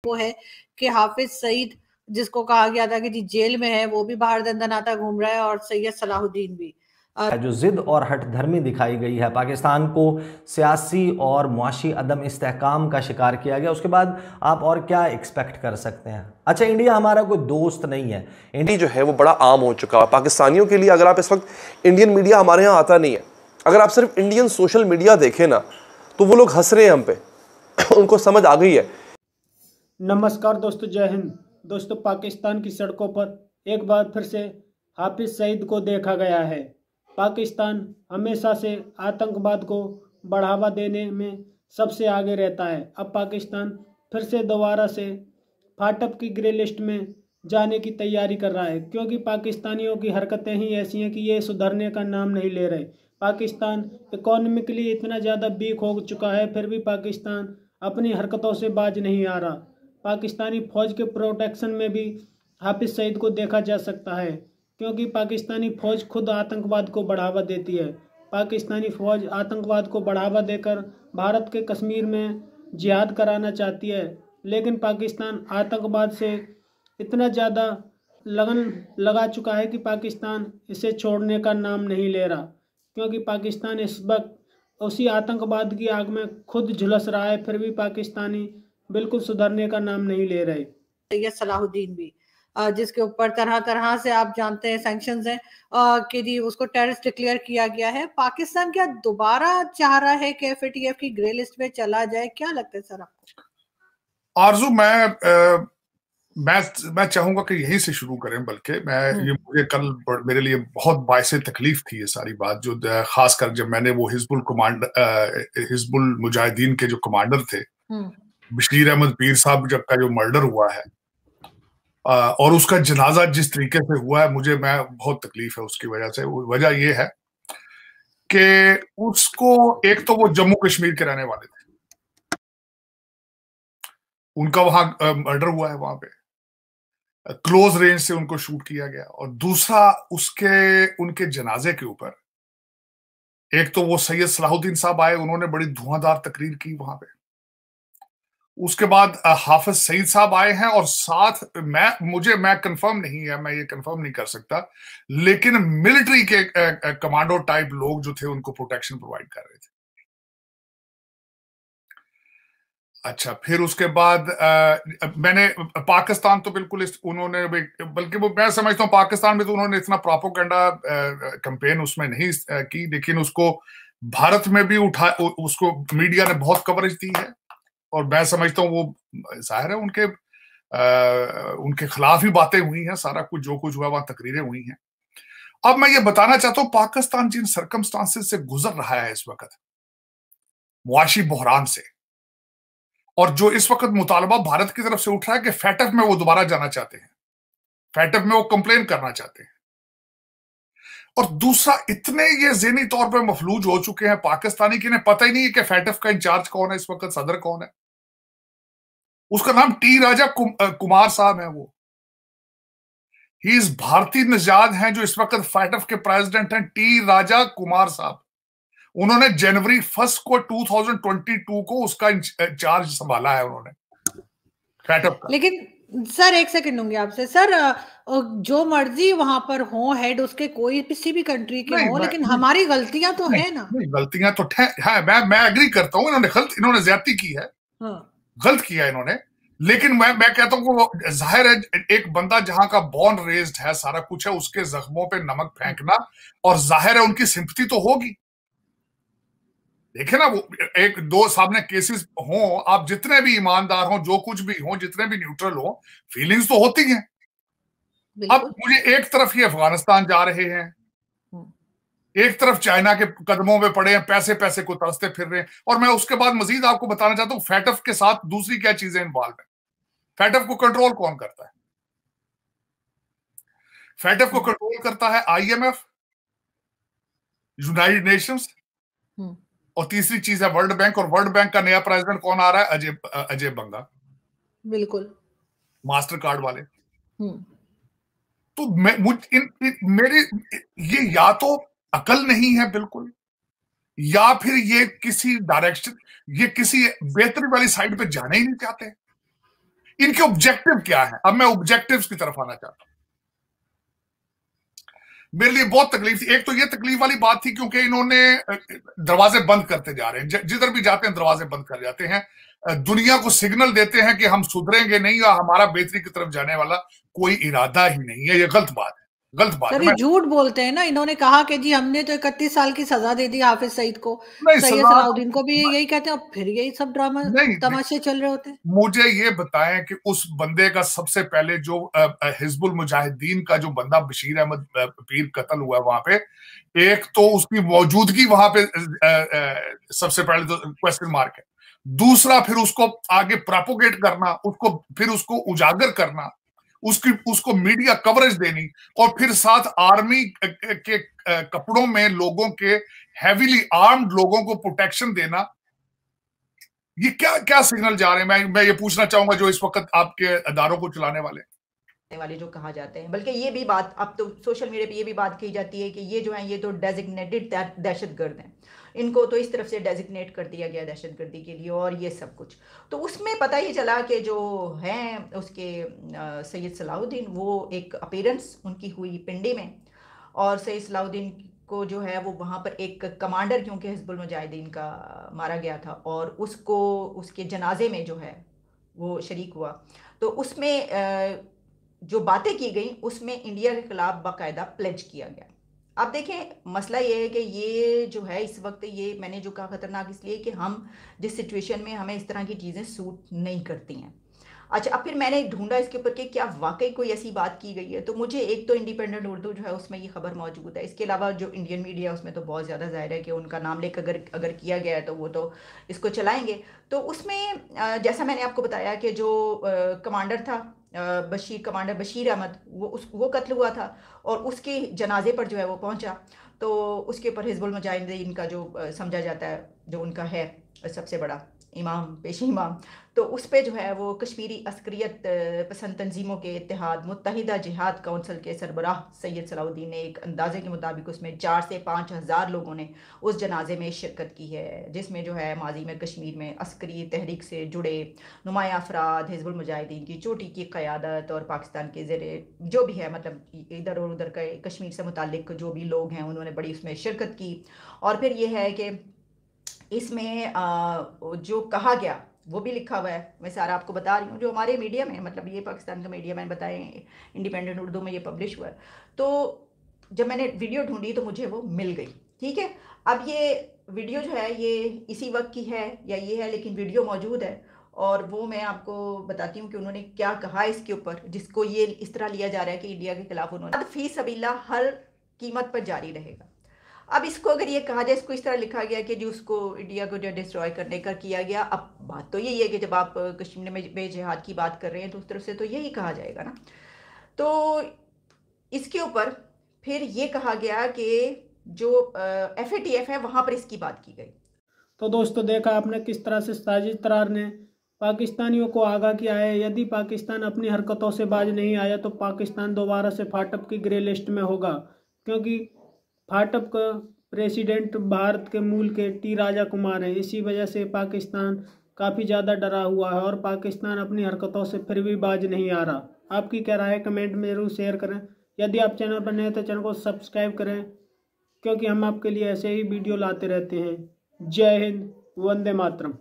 वो है कि हाफिज सईद, जिसको कहा गया था कि जी जेल में है, वो भी बाहर दंदनाता घूम रहा है, और सैयद सलाहुद्दीन भी। जो जिद और हठधर्मी दिखाई गई है, पाकिस्तान को सियासी और मुआशी अदम इस्तेहकाम का शिकार किया गया, उसके बाद आप और क्या एक्सपेक्ट कर सकते हैं? अच्छा, इंडिया हमारा कोई दोस्त नहीं है। इंडिया जो है वो बड़ा आम हो चुका है पाकिस्तानियों के लिए। अगर आप इस वक्त इंडियन मीडिया हमारे यहाँ आता नहीं है, अगर आप सिर्फ इंडियन सोशल मीडिया देखें ना, तो वो लोग हंस रहे हैं हम पे उनको समझ आ गई है। नमस्कार दोस्तों, जय हिंद। दोस्तों, पाकिस्तान की सड़कों पर एक बार फिर से हाफिज सईद को देखा गया है। पाकिस्तान हमेशा से आतंकवाद को बढ़ावा देने में सबसे आगे रहता है। अब पाकिस्तान फिर से दोबारा से फाटक की ग्रे लिस्ट में जाने की तैयारी कर रहा है, क्योंकि पाकिस्तानियों की हरकतें ही ऐसी हैं कि ये सुधरने का नाम नहीं ले रहे। पाकिस्तान इकोनॉमिकली इतना ज़्यादा वीक हो चुका है, फिर भी पाकिस्तान अपनी हरकतों से बाज नहीं आ रहा। पाकिस्तानी फ़ौज के प्रोटेक्शन में भी हाफिज सईद को देखा जा सकता है, क्योंकि पाकिस्तानी फ़ौज खुद आतंकवाद को बढ़ावा देती है। पाकिस्तानी फ़ौज आतंकवाद को बढ़ावा देकर भारत के कश्मीर में जिहाद कराना चाहती है, लेकिन पाकिस्तान आतंकवाद से इतना ज़्यादा लगन लगा चुका है कि पाकिस्तान इसे छोड़ने का नाम नहीं ले रहा, क्योंकि पाकिस्तान इस वक्त उसी आतंकवाद की आग में खुद झुलस रहा है, फिर भी पाकिस्तानी बिल्कुल सुधरने का नाम नहीं ले रहे। सैयद सलाहुद्दीन भी, जिसके ऊपर तरह तरह से आप जानते हैं सैंक्शंस हैं कि जी उसको टेररिस्ट डिक्लेयर किया गया है। पाकिस्तान क्या दोबारा चाह रहा है कि एफएटीएफ की ग्रे लिस्ट में चला जाए? क्या लगता है सर आपको? आरजू, मैं चाहूंगा कि यहीं से शुरू करें। बल्कि ये मुझे कल मेरे लिए बहुत बायसे तकलीफ थी ये सारी बात, जो खासकर जब मैंने वो हिजबुल मुजाहिदीन के जो कमांडर थे बशीर अहमद पीर साहब जब का जो मर्डर हुआ है और उसका जनाजा जिस तरीके से हुआ है, मैं बहुत तकलीफ है उसकी वजह से। वजह ये है कि उसको, एक तो वो जम्मू कश्मीर के रहने वाले थे, उनका वहां मर्डर हुआ है, वहां पे क्लोज रेंज से उनको शूट किया गया। और दूसरा, उनके जनाजे के ऊपर एक तो वो सैयद सलाहुद्दीन साहब आए, उन्होंने बड़ी धुआंधार तकरीर की वहां पे। उसके बाद हाफिज सईद साहब आए हैं, और साथ मैं कंफर्म नहीं है, मैं ये कंफर्म नहीं कर सकता, लेकिन मिलिट्री के कमांडो टाइप लोग जो थे उनको प्रोटेक्शन प्रोवाइड कर रहे थे। अच्छा, फिर उसके बाद मैंने पाकिस्तान तो बिल्कुल उन्होंने, बल्कि वो मैं समझता हूँ पाकिस्तान में तो उन्होंने इतना प्रोपेगेंडा कैंपेन उसमें नहीं की, लेकिन उसको भारत में भी उसको मीडिया ने बहुत कवरेज दी है। और मैं समझता हूँ वो जाहिर है उनके खिलाफ ही बातें हुई हैं, सारा कुछ जो कुछ हुआ वहां तकरीरें हुई हैं। अब मैं ये बताना चाहता हूँ, पाकिस्तान जिन सर्कमस्टांसेस से गुजर रहा है इस वक्त, मुआशी बहरान से, और जो इस वक्त मुतालबा भारत की तरफ से उठ रहा है कि फैटफ में वो दोबारा जाना चाहते हैं, फैटफ में वो कंप्लेन करना चाहते हैं। और दूसरा, इतने ये ज़हनी तौर पे मफलूज हो चुके हैं पाकिस्तानी कि इन्हें पता ही नहीं है कि फैटफ का इंचार्ज कौन है इस वक्त, सदर कौन है। उसका नाम टी राजा कुमार साहब है। वो ही इज भारतीय निजाद हैं जो इस वक्त फैटफ के प्रेसिडेंट हैं, टी राजा कुमार साहब। उन्होंने जनवरी 1 को 2022 को उसका इंचार्ज संभाला है उन्होंने फैटफ का। लेकिन सर, एक सेकंड लूंगी आपसे सर, जो मर्जी वहां पर हो हेड उसके, कोई किसी भी कंट्री के हो, लेकिन हमारी गलतियां तो है ना। गलतियां तो है, मैं एग्री करता हूँ, इन्होंने ज्यादती की है, गलत किया इन्होंने। लेकिन मैं कहता हूँ वो जाहिर है, एक बंदा जहां का बॉर्न रेज्ड है, सारा कुछ है, उसके जख्मों पे नमक फेंकना, और जाहिर है उनकी सिंपैथी तो होगी। देखे ना, वो एक दो सामने केसेस हो, आप जितने भी ईमानदार हो, जो कुछ भी हो, जितने भी न्यूट्रल हो, फीलिंग्स तो होती हैं। अब मुझे एक तरफ ही अफगानिस्तान जा रहे हैं, एक तरफ चाइना के कदमों में पड़े हैं, पैसे पैसे को तरसते फिर रहे हैं। और मैं उसके बाद मजीद आपको बताना चाहता हूं फैटफ के साथ दूसरी क्या चीजें इन्वॉल्व है। फैटफ को कंट्रोल कौन करता है? फैटफ को कंट्रोल करता है IMF, यूनाइटेड नेशंस, और तीसरी चीज है वर्ल्ड बैंक। और वर्ल्ड बैंक का नया प्रेसिडेंट कौन आ रहा है? अजय बंगा, बिल्कुल, मास्टर कार्ड वाले। तो मेरी ये या तो अकल नहीं है बिल्कुल, या फिर ये किसी डायरेक्शन, ये किसी बेहतरी वाली साइड पे जाना ही नहीं चाहते। इनके ऑब्जेक्टिव क्या है? अब मैं ऑब्जेक्टिव्स की तरफ आना चाहता हूं। मेरे लिए बहुत तकलीफ थी। एक तो ये तकलीफ वाली बात थी क्योंकि इन्होंने दरवाजे बंद करते जा रहे हैं, जिधर भी जाते हैं दरवाजे बंद कर जाते हैं, दुनिया को सिग्नल देते हैं कि हम सुधरेंगे नहीं या हमारा बेहतरी की तरफ जाने वाला कोई इरादा ही नहीं है। ये गलत बात है, गलत बात सर है। ये झूठ बोलते हैं ना। इन्होंने कहा कि जी हमने तो 31 साल की सजा दे दी हाफिज सईद को, नहीं, सैयद सलाह सलाउद्दीन को भी यही कहते हैं, और फिर यही सब ड्रामा नहीं, तमाशे चल रहे होते हैं। मुझे ये बताएं कि उस बंदे का सबसे पहले जो हिजबुल मुजाहिदीन का जो बंदा बशीर अहमद पीर कत्ल हुआ वहां पे, एक तो उसकी मौजूदगी वहां पे सबसे पहले तो क्वेश्चन मार्क है। दूसरा फिर उसको आगे प्रोपोगेट करना, उसको फिर उसको उजागर करना, उसको मीडिया कवरेज देनी, और फिर साथ आर्मी के कपड़ों में लोगों के हैवीली आर्म्ड लोगों को प्रोटेक्शन देना। ये क्या क्या सिग्नल जा रहे हैं? मैं ये पूछना चाहूंगा जो इस वक्त आपके अदारों को चलाने वाले जो कहा जाते हैं। बल्कि ये भी बात अब तो सोशल मीडिया पे ये भी बात कही जाती है कि ये जो है ये तो डेजिग्नेटेड दहशतगर्द हैं, इनको तो इस तरफ से डेजिग्नेट कर दिया गया दहशतगर्दी के लिए और ये सब कुछ। तो उसमें पता ही चला कि जो हैं उसके सैयद सलाउद्दीन, वो एक अपीयरेंस उनकी हुई पिंडी में, और सैयद सलाउद्दीन को जो है वो वहाँ पर एक कमांडर, क्योंकि हिजबुल मुजाहिदीन का मारा गया था, और उसको उसके जनाजे में जो है वो शरीक हुआ। तो उसमें जो बातें की गई उसमें इंडिया के खिलाफ बाकायदा प्लेज किया गया। अब देखें मसला ये है कि ये जो है इस वक्त, ये मैंने जो कहा खतरनाक इसलिए कि हम जिस सिचुएशन में हमें इस तरह की चीज़ें सूट नहीं करती हैं। अच्छा, अब फिर मैंने ढूंढा इसके ऊपर कि क्या वाकई कोई ऐसी बात की गई है, तो मुझे एक तो इंडिपेंडेंट उर्दू जो है उसमें ये खबर मौजूद है। इसके अलावा जो इंडियन मीडिया उसमें तो बहुत ज़्यादा जाहिर है कि उनका नाम लेकर अगर किया गया है तो वो तो इसको चलाएंगे। तो उसमें जैसा मैंने आपको बताया कि जो कमांडर था कमांडर बशीर अहमद, वो कत्ल हुआ था, और उसके जनाजे पर जो है वो पहुंचा। तो उसके ऊपर हिजबुल मुजाहिदीन का जो समझा जाता है, जो उनका है सबसे बड़ा इमाम, पेशी इमाम, तो उस पर जो है वो कश्मीरी अस्करियत पसंद तंजीमों के इत्तेहाद मुत्तहिदा जिहाद काउंसिल के सरबराह सैयद सलाउद्दीन ने एक अंदाजे के मुताबिक उसमें 4 से 5 हज़ार लोगों ने उस जनाजे में शिरकत की है, जिसमें जो है माजी में कश्मीर में अस्करी तहरीक से जुड़े नुमाया अफराद, हिजबुल मुजाहिदीन की चोटी की क़यादत और पाकिस्तान के ज़रिए जो भी है, मतलब इधर और उधर के कश्मीर से मुतालिक जो भी लोग हैं उन्होंने बड़ी उसमें शिरकत की। और फिर ये है कि इसमें जो कहा गया वो भी लिखा हुआ है, मैं सारा आपको बता रही हूँ, जो हमारे मीडिया में, मतलब ये पाकिस्तान का मीडिया मैंने बताए, इंडिपेंडेंट उर्दू में ये पब्लिश हुआ है। तो जब मैंने वीडियो ढूंढी तो मुझे वो मिल गई। ठीक है, अब ये वीडियो जो है ये इसी वक्त की है या ये है, लेकिन वीडियो मौजूद है, और वो मैं आपको बताती हूँ कि उन्होंने क्या कहा इसके ऊपर, जिसको ये इस तरह लिया जा रहा है कि इंडिया के खिलाफ उन्होंने फी सबीला हर कीमत पर जारी रहेगा। अब इसको अगर ये कहा जाए, इसको इस तरह लिखा गया कि जो उसको इंडिया को जो डिस्ट्रॉय करने का किया गया। अब बात तो यही है कि जब आप कश्मीर में जिहाद की बात कर रहे हैं तो उस तरफ से तो यही कहा जाएगा ना। तो इसके ऊपर फिर ये कहा गया कि जो FATF है वहाँ पर इसकी बात की गई। तो दोस्तों देखा आपने किस तरह से साजिद तरार ने पाकिस्तानियों को आगाह किया है। यदि पाकिस्तान अपनी हरकतों से बाज नहीं आया तो पाकिस्तान दोबारा से फाटप की ग्रे लिस्ट में होगा, क्योंकि फाटप का प्रेसिडेंट भारत के मूल के टी राजा कुमार हैं। इसी वजह से पाकिस्तान काफ़ी ज़्यादा डरा हुआ है और पाकिस्तान अपनी हरकतों से फिर भी बाज नहीं आ रहा। आपकी क्या राय है कमेंट में ज़रूर शेयर करें। यदि आप चैनल पर नए हैं तो चैनल को सब्सक्राइब करें, क्योंकि हम आपके लिए ऐसे ही वीडियो लाते रहते हैं। जय हिंद, वंदे मातरम।